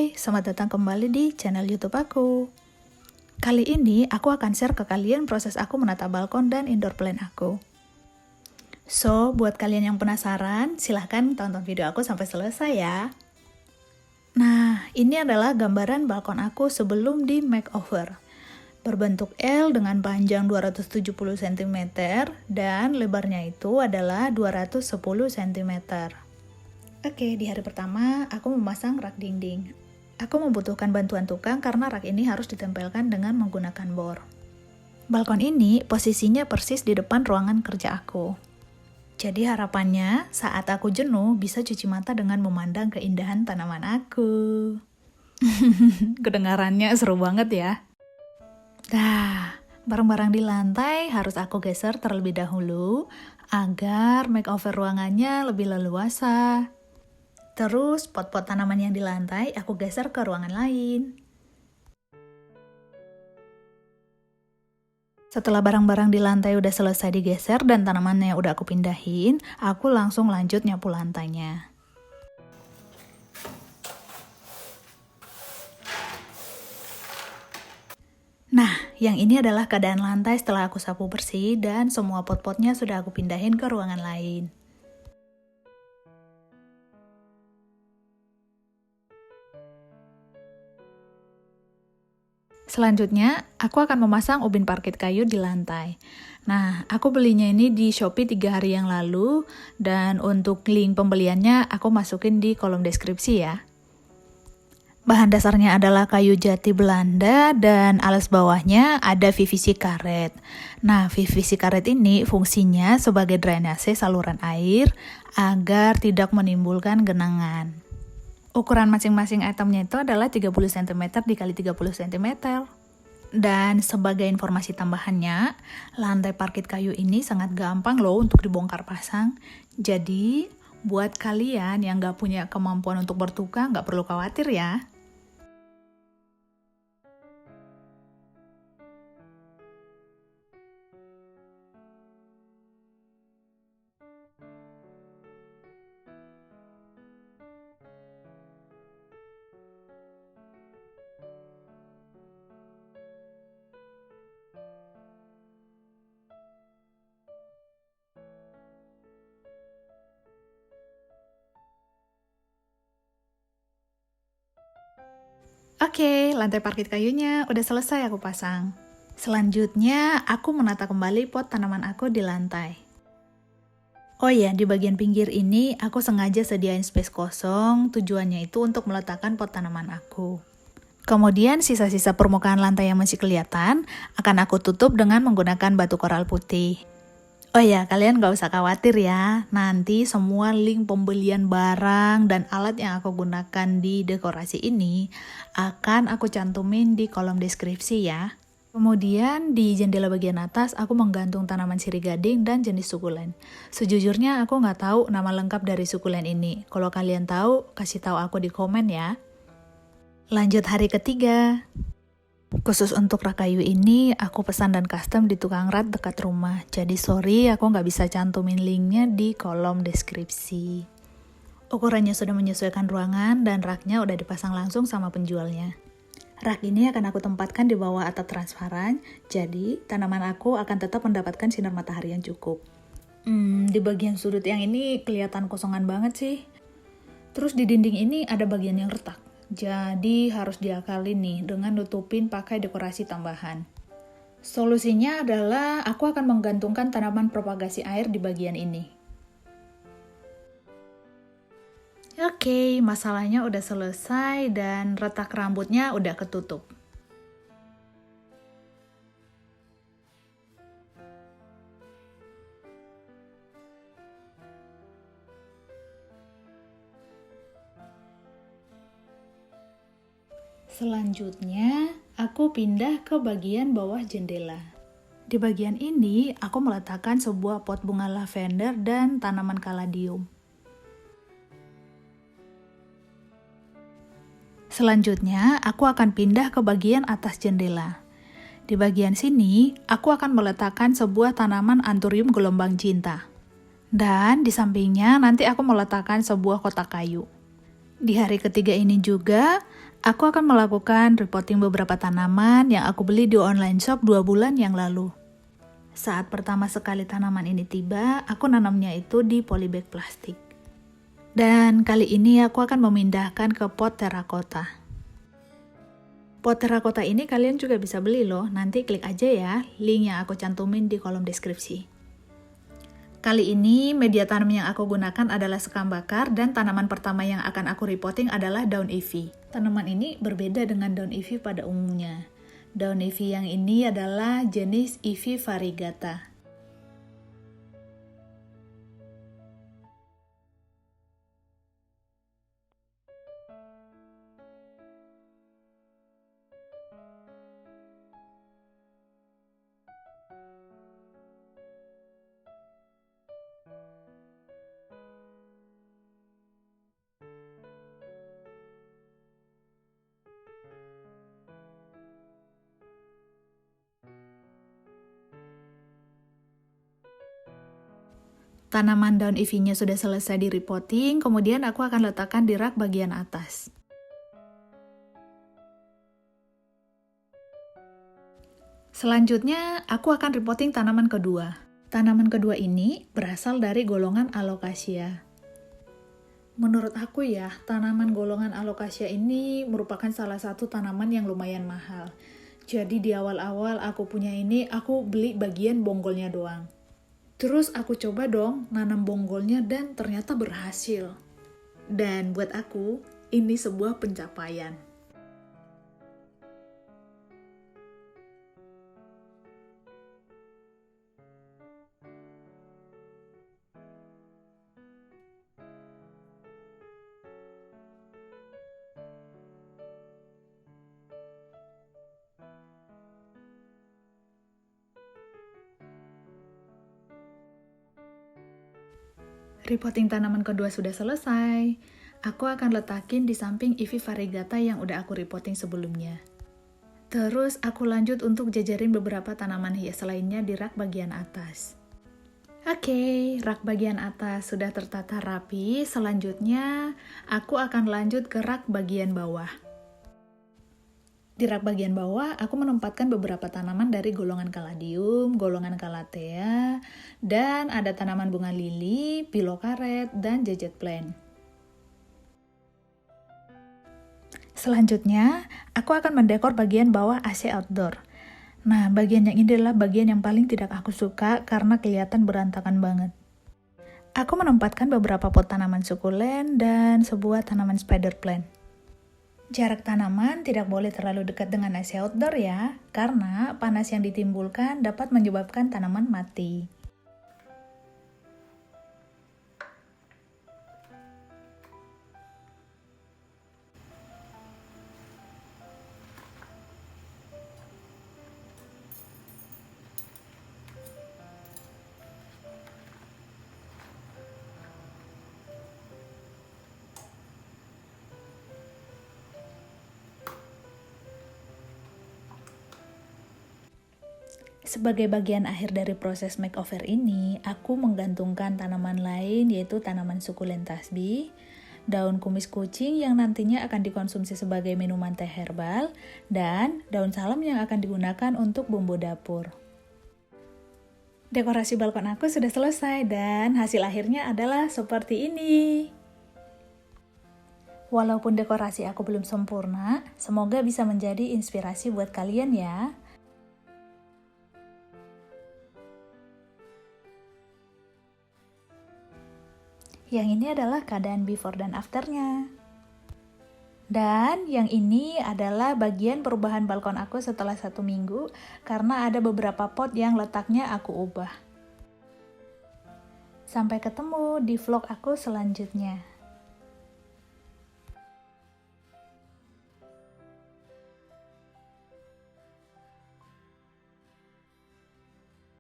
Hai, selamat datang kembali di channel YouTube aku. Kali ini aku akan share ke kalian proses aku menata balkon dan indoor plant aku. So, buat kalian yang penasaran, silahkan tonton video aku sampai selesai ya. Nah, ini adalah gambaran balkon aku sebelum di makeover. Berbentuk L dengan panjang 270 cm dan lebarnya itu adalah 210 cm. Oke, di hari pertama aku memasang rak dinding. Aku membutuhkan bantuan tukang karena rak ini harus ditempelkan dengan menggunakan bor. Balkon ini posisinya persis di depan ruangan kerja aku. Jadi harapannya saat aku jenuh bisa cuci mata dengan memandang keindahan tanaman aku. Kedengarannya seru banget ya. Nah, barang-barang di lantai harus aku geser terlebih dahulu agar makeover ruangannya lebih leluasa. Terus pot-pot tanaman yang di lantai aku geser ke ruangan lain. Setelah barang-barang di lantai udah selesai digeser dan tanamannya udah aku pindahin, aku langsung lanjut nyapu lantainya. Nah, yang ini adalah keadaan lantai setelah aku sapu bersih dan semua pot-potnya sudah aku pindahin ke ruangan lain. Selanjutnya, aku akan memasang ubin parkit kayu di lantai. Nah, aku belinya ini di Shopee 3 hari yang lalu, dan untuk link pembeliannya aku masukin di kolom deskripsi ya. Bahan dasarnya adalah kayu jati Belanda dan alas bawahnya ada PVC karet. Nah, PVC karet ini fungsinya sebagai drainase saluran air agar tidak menimbulkan genangan. Ukuran masing-masing itemnya itu adalah 30 cm x 30 cm. Dan sebagai informasi tambahannya, lantai parkit kayu ini sangat gampang loh untuk dibongkar pasang. Jadi, buat kalian yang gak punya kemampuan untuk bertukang, gak perlu khawatir ya. Oke, lantai parkit kayunya udah selesai aku pasang. Selanjutnya, aku menata kembali pot tanaman aku di lantai. Oh iya, di bagian pinggir ini aku sengaja sediain space kosong, tujuannya itu untuk meletakkan pot tanaman aku. Kemudian sisa-sisa permukaan lantai yang masih kelihatan akan aku tutup dengan menggunakan batu koral putih. Oh ya, kalian gak usah khawatir ya, nanti semua link pembelian barang dan alat yang aku gunakan di dekorasi ini akan aku cantumin di kolom deskripsi ya. Kemudian di jendela bagian atas aku menggantung tanaman sirih gading dan jenis sukulen. Sejujurnya aku gak tahu nama lengkap dari sukulen ini, kalau kalian tahu kasih tahu aku di komen ya. Lanjut hari ketiga. Khusus untuk rak kayu ini, aku pesan dan custom di tukang rat dekat rumah. Jadi sorry, aku nggak bisa cantumin linknya di kolom deskripsi. Ukurannya sudah menyesuaikan ruangan dan raknya udah dipasang langsung sama penjualnya. Rak ini akan aku tempatkan di bawah atap transparan, jadi tanaman aku akan tetap mendapatkan sinar matahari yang cukup. Di bagian sudut yang ini kelihatan kosongan banget sih. Terus di dinding ini ada bagian yang retak. Jadi harus diakalin nih dengan nutupin pakai dekorasi tambahan. Solusinya adalah aku akan menggantungkan tanaman propagasi air di bagian ini. Oke, masalahnya udah selesai dan retak rambutnya udah ketutup. Selanjutnya, aku pindah ke bagian bawah jendela. Di bagian ini, aku meletakkan sebuah pot bunga lavender dan tanaman kaladium. Selanjutnya, aku akan pindah ke bagian atas jendela. Di bagian sini, aku akan meletakkan sebuah tanaman anthurium gelombang cinta. Dan di sampingnya nanti aku meletakkan sebuah kotak kayu. Di hari ketiga ini juga, Aku akan melakukan repotting beberapa tanaman yang aku beli di online shop 2 bulan yang lalu. Saat pertama sekali tanaman ini tiba, aku nanamnya itu di polybag plastik. Dan kali ini aku akan memindahkan ke pot terakota. Pot terakota ini kalian juga bisa beli loh, nanti klik aja ya, link yang aku cantumin di kolom deskripsi. Kali ini media tanam yang aku gunakan adalah sekam bakar dan tanaman pertama yang akan aku repotting adalah daun ivy. Tanaman ini berbeda dengan daun ivy pada umumnya. Daun ivy yang ini adalah jenis Ivy variegata. Tanaman daun ivy-nya sudah selesai di repotting, kemudian aku akan letakkan di rak bagian atas. Selanjutnya, aku akan repotting tanaman kedua. Tanaman kedua ini berasal dari golongan Alocasia. Menurut aku ya, tanaman golongan Alocasia ini merupakan salah satu tanaman yang lumayan mahal. Jadi di awal-awal aku punya ini, aku beli bagian bonggolnya doang. Terus aku coba dong nanam bonggolnya dan ternyata berhasil. Dan buat aku, ini sebuah pencapaian. Repotting tanaman kedua sudah selesai. Aku akan letakin di samping Ivy variegata yang udah aku repotting sebelumnya. Terus aku lanjut untuk jajarin beberapa tanaman hias lainnya di rak bagian atas. Oke, rak bagian atas sudah tertata rapi. Selanjutnya, aku akan lanjut ke rak bagian bawah. Di rak bagian bawah, aku menempatkan beberapa tanaman dari golongan Caladium, golongan Calathea, dan ada tanaman bunga lili, pilokaret, dan jejet plant. Selanjutnya, aku akan mendekor bagian bawah AC outdoor. Nah, bagian yang ini adalah bagian yang paling tidak aku suka karena kelihatan berantakan banget. Aku menempatkan beberapa pot tanaman sukulen dan sebuah tanaman spider plant. Jarak tanaman tidak boleh terlalu dekat dengan AC outdoor ya, karena panas yang ditimbulkan dapat menyebabkan tanaman mati. Sebagai bagian akhir dari proses makeover ini, aku menggantungkan tanaman lain yaitu tanaman sukulen tasbih, daun kumis kucing yang nantinya akan dikonsumsi sebagai minuman teh herbal, dan daun salam yang akan digunakan untuk bumbu dapur. Dekorasi balkon aku sudah selesai dan hasil akhirnya adalah seperti ini. Walaupun dekorasi aku belum sempurna, semoga bisa menjadi inspirasi buat kalian ya. Yang ini adalah keadaan before dan afternya. Dan yang ini adalah bagian perubahan balkon aku setelah 1 minggu karena ada beberapa pot yang letaknya aku ubah. Sampai ketemu di vlog aku selanjutnya.